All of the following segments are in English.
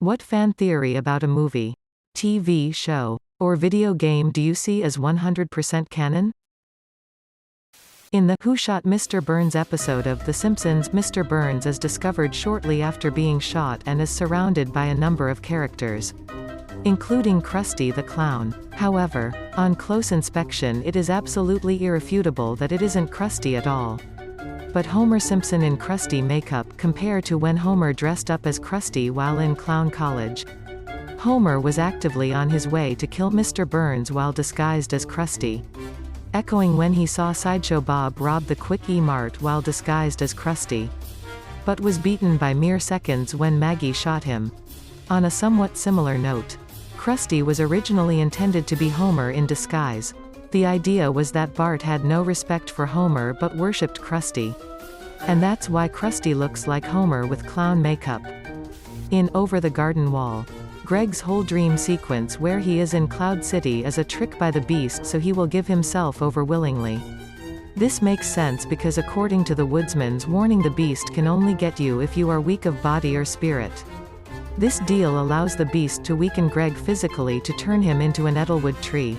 What fan theory about a movie, TV show, or video game do you see as 100% canon? In the Who Shot Mr. Burns episode of The Simpsons, Mr. Burns is discovered shortly after being shot and is surrounded by a number of characters, including Krusty the Clown. However, on close inspection it is absolutely irrefutable that it isn't Krusty at all. But Homer Simpson in Krusty makeup compare to when Homer dressed up as Krusty while in clown college. Homer was actively on his way to kill Mr. Burns while disguised as Krusty, echoing when he saw Sideshow Bob rob the Quick E-Mart while disguised as Krusty, but was beaten by mere seconds when Maggie shot him. On a somewhat similar note, Krusty was originally intended to be Homer in disguise. The idea was that Bart had no respect for Homer but worshipped Krusty. And that's why Krusty looks like Homer with clown makeup. In Over the Garden Wall, Greg's whole dream sequence where he is in Cloud City is a trick by the Beast so he will give himself over willingly. This makes sense because according to the Woodsman's warning, the Beast can only get you if you are weak of body or spirit. This deal allows the Beast to weaken Greg physically to turn him into an Edelwood tree.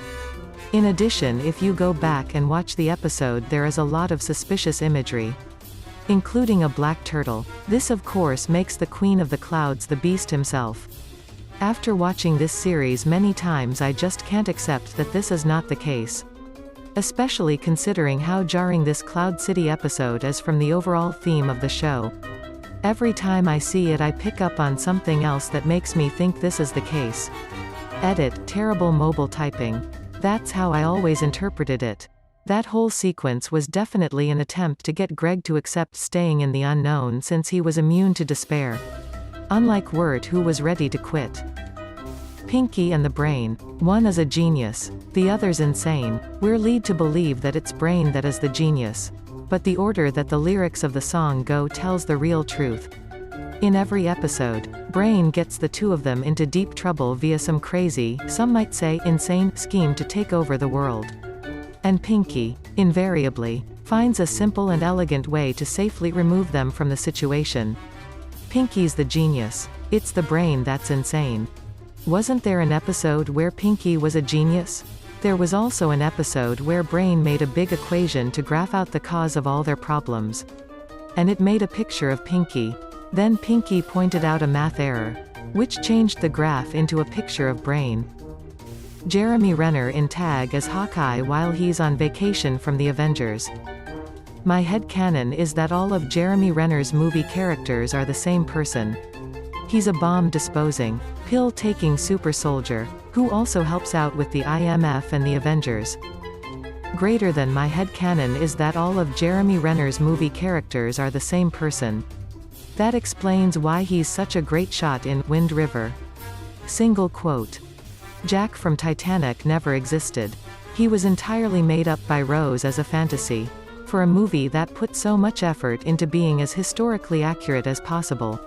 In addition, if you go back and watch the episode, there is a lot of suspicious imagery, including a black turtle. This of course makes the Queen of the Clouds the Beast himself. After watching this series many times, I just can't accept that this is not the case, especially considering how jarring this Cloud City episode is from the overall theme of the show. Every time I see it I pick up on something else that makes me think this is the case. Edit, terrible mobile typing. That's how I always interpreted it. That whole sequence was definitely an attempt to get Greg to accept staying in the unknown since he was immune to despair, unlike Wirt, who was ready to quit. Pinky and the Brain. One is a genius, the other's insane. We're led to believe that it's Brain that is the genius, but the order that the lyrics of the song go tells the real truth. In every episode, Brain gets the two of them into deep trouble via some crazy, some might say insane, scheme to take over the world. And Pinky, invariably, finds a simple and elegant way to safely remove them from the situation. Pinky's the genius. It's the Brain that's insane. Wasn't there an episode where Pinky was a genius? There was also an episode where Brain made a big equation to graph out the cause of all their problems. And it made a picture of Pinky. Then Pinky pointed out a math error, which changed the graph into a picture of Brain. Jeremy Renner in Tag as Hawkeye while he's on vacation from the Avengers. My headcanon is that all of Jeremy Renner's movie characters are the same person. He's a bomb-disposing, pill-taking super soldier, who also helps out with the IMF and the Avengers. Greater than my headcanon is that all of Jeremy Renner's movie characters are the same person. That explains why he's such a great shot in Wind River. Single quote. Jack from Titanic never existed. He was entirely made up by Rose as a fantasy, for a movie that put so much effort into being as historically accurate as possible.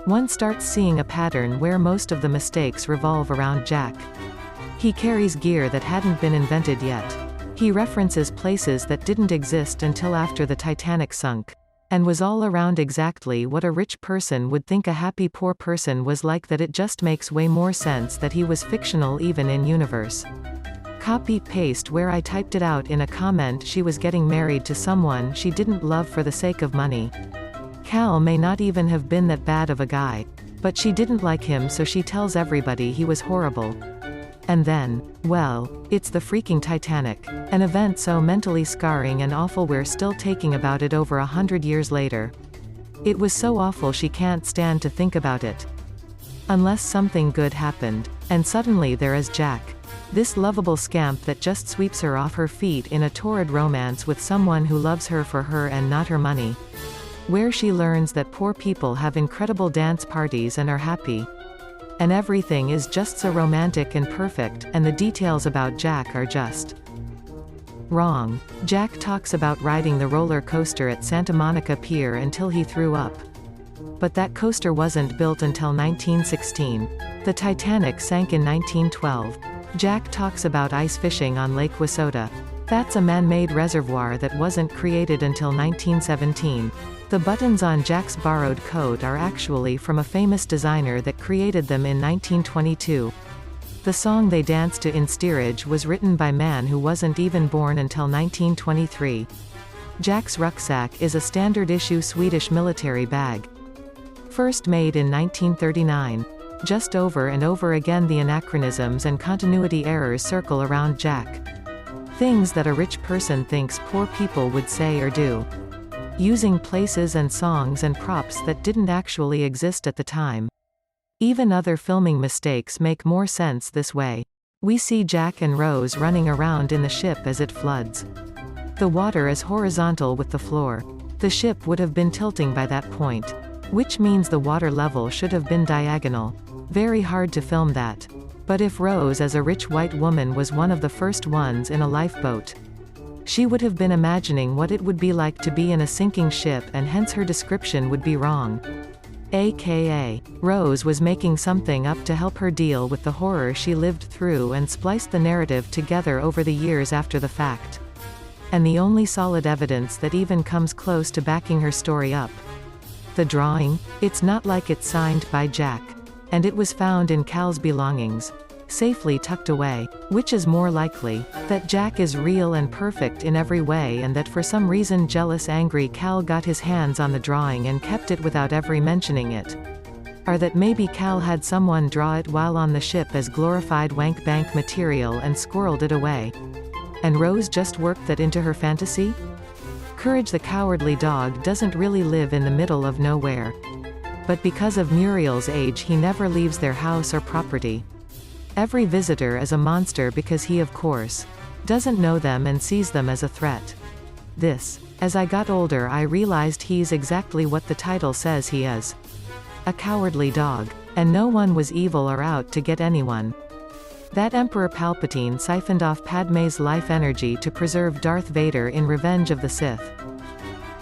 One starts seeing a pattern where most of the mistakes revolve around Jack. He carries gear that hadn't been invented yet. He references places that didn't exist until after the Titanic sunk, and was all around exactly what a rich person would think a happy poor person was like. That it just makes way more sense that he was fictional even in universe. Copy-paste where I typed it out in a comment. She was getting married to someone she didn't love for the sake of money. Cal may not even have been that bad of a guy, but she didn't like him, so she tells everybody he was horrible. And then, well, it's the freaking Titanic. An event so mentally scarring and awful we're still talking about it over 100 years later. It was so awful she can't stand to think about it. Unless something good happened, and suddenly there is Jack. This lovable scamp that just sweeps her off her feet in a torrid romance with someone who loves her for her and not her money. Where she learns that poor people have incredible dance parties and are happy. And everything is just so romantic and perfect, and the details about Jack are just wrong. Jack talks about riding the roller coaster at Santa Monica Pier until he threw up. But that coaster wasn't built until 1916. The Titanic sank in 1912. Jack talks about ice fishing on Lake Wissota. That's a man-made reservoir that wasn't created until 1917. The buttons on Jack's borrowed coat are actually from a famous designer that created them in 1922. The song they dance to in steerage was written by man who wasn't even born until 1923. Jack's rucksack is a standard-issue Swedish military bag. First made in 1939. Just over and over again the anachronisms and continuity errors circle around Jack. Things that a rich person thinks poor people would say or do. Using places and songs and props that didn't actually exist at the time. Even other filming mistakes make more sense this way. We see Jack and Rose running around in the ship as it floods. The water is horizontal with the floor. The ship would have been tilting by that point. Which means the water level should have been diagonal. Very hard to film that. But if Rose as a rich white woman was one of the first ones in a lifeboat, she would have been imagining what it would be like to be in a sinking ship, and hence her description would be wrong. AKA, Rose was making something up to help her deal with the horror she lived through and spliced the narrative together over the years after the fact. And the only solid evidence that even comes close to backing her story up. The drawing? It's not like it's signed by Jack. And it was found in Cal's belongings. Safely tucked away. Which is more likely, that Jack is real and perfect in every way, and that for some reason jealous angry Cal got his hands on the drawing and kept it without ever mentioning it. Or that maybe Cal had someone draw it while on the ship as glorified wank bank material and squirreled it away. And Rose just worked that into her fantasy? Courage the Cowardly Dog doesn't really live in the middle of nowhere. But because of Muriel's age he never leaves their house or property. Every visitor is a monster because he of course doesn't know them and sees them as a threat. As I got older I realized he's exactly what the title says he is. A cowardly dog. And no one was evil or out to get anyone. That Emperor Palpatine siphoned off Padmé's life energy to preserve Darth Vader in Revenge of the Sith.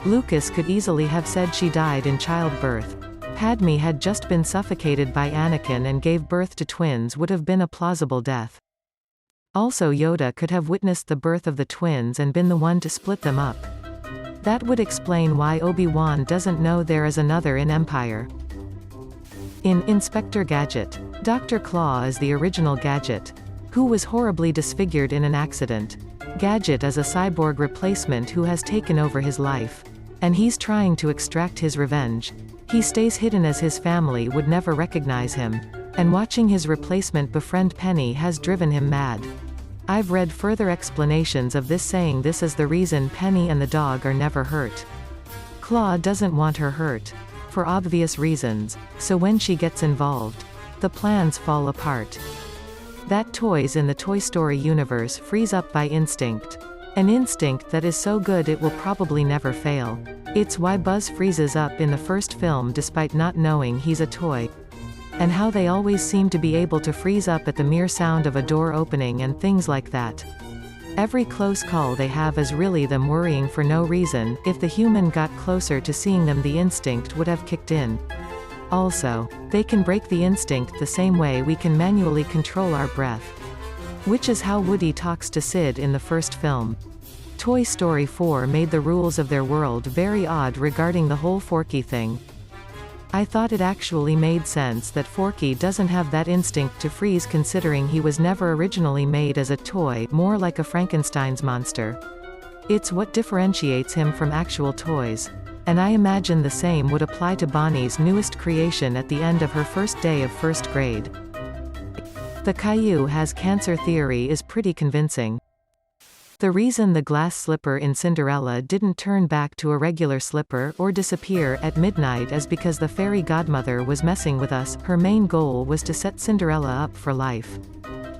Lucas could easily have said she died in childbirth. Padmé had just been suffocated by Anakin and gave birth to twins would have been a plausible death. Also Yoda could have witnessed the birth of the twins and been the one to split them up. That would explain why Obi-Wan doesn't know there is another in Empire. In Inspector Gadget, Dr. Claw is the original Gadget, who was horribly disfigured in an accident. Gadget is a cyborg replacement who has taken over his life. And he's trying to extract his revenge. He stays hidden as his family would never recognize him. And watching his replacement befriend Penny has driven him mad. I've read further explanations of this saying this is the reason Penny and the dog are never hurt. Claw doesn't want her hurt. For obvious reasons. So when she gets involved, the plans fall apart. That toys in the Toy Story universe freeze up by instinct. An instinct that is so good it will probably never fail. It's why Buzz freezes up in the first film despite not knowing he's a toy. And how they always seem to be able to freeze up at the mere sound of a door opening and things like that. Every close call they have is really them worrying for no reason. If the human got closer to seeing them the instinct would have kicked in. Also, they can break the instinct the same way we can manually control our breath. Which is how Woody talks to Sid in the first film. Toy Story 4 made the rules of their world very odd regarding the whole Forky thing. I thought it actually made sense that Forky doesn't have that instinct to freeze considering he was never originally made as a toy, more like a Frankenstein's monster. It's what differentiates him from actual toys. And I imagine the same would apply to Bonnie's newest creation at the end of her first day of first grade. The Caillou has cancer theory is pretty convincing. The reason the glass slipper in Cinderella didn't turn back to a regular slipper or disappear at midnight is because the fairy godmother was messing with us. Her main goal was to set Cinderella up for life.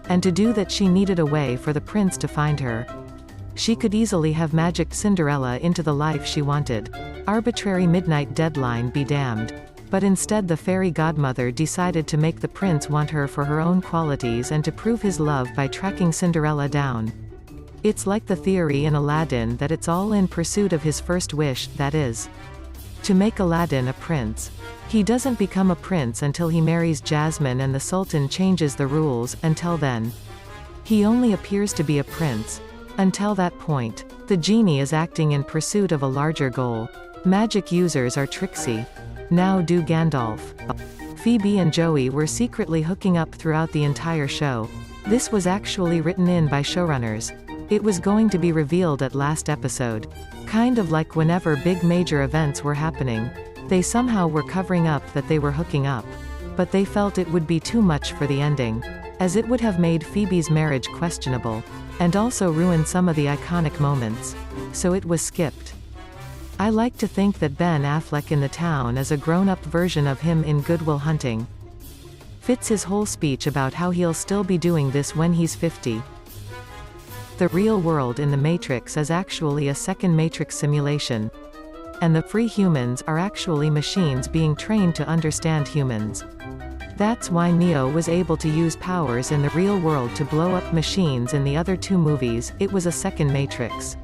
And to do that she needed a way for the prince to find her. She could easily have magicked Cinderella into the life she wanted. Arbitrary midnight deadline be damned. But instead the fairy godmother decided to make the prince want her for her own qualities and to prove his love by tracking Cinderella down. It's like the theory in Aladdin that it's all in pursuit of his first wish, that is, to make Aladdin a prince. He doesn't become a prince until he marries Jasmine and the Sultan changes the rules. Until then, he only appears to be a prince. Until that point, the genie is acting in pursuit of a larger goal. Magic users are tricksy. Now do Gandalf. Phoebe and Joey were secretly hooking up throughout the entire show. This was actually written in by showrunners. It was going to be revealed at last episode. Kind of like whenever big major events were happening. They somehow were covering up that they were hooking up. But they felt it would be too much for the ending, as it would have made Phoebe's marriage questionable, and also ruin some of the iconic moments. So it was skipped. I like to think that Ben Affleck in The Town is a grown-up version of him in Good Will Hunting. Fits his whole speech about how he'll still be doing this when he's 50. The real world in The Matrix is actually a second Matrix simulation. And the free humans are actually machines being trained to understand humans. That's why Neo was able to use powers in the real world to blow up machines in the other two movies. It was a second Matrix.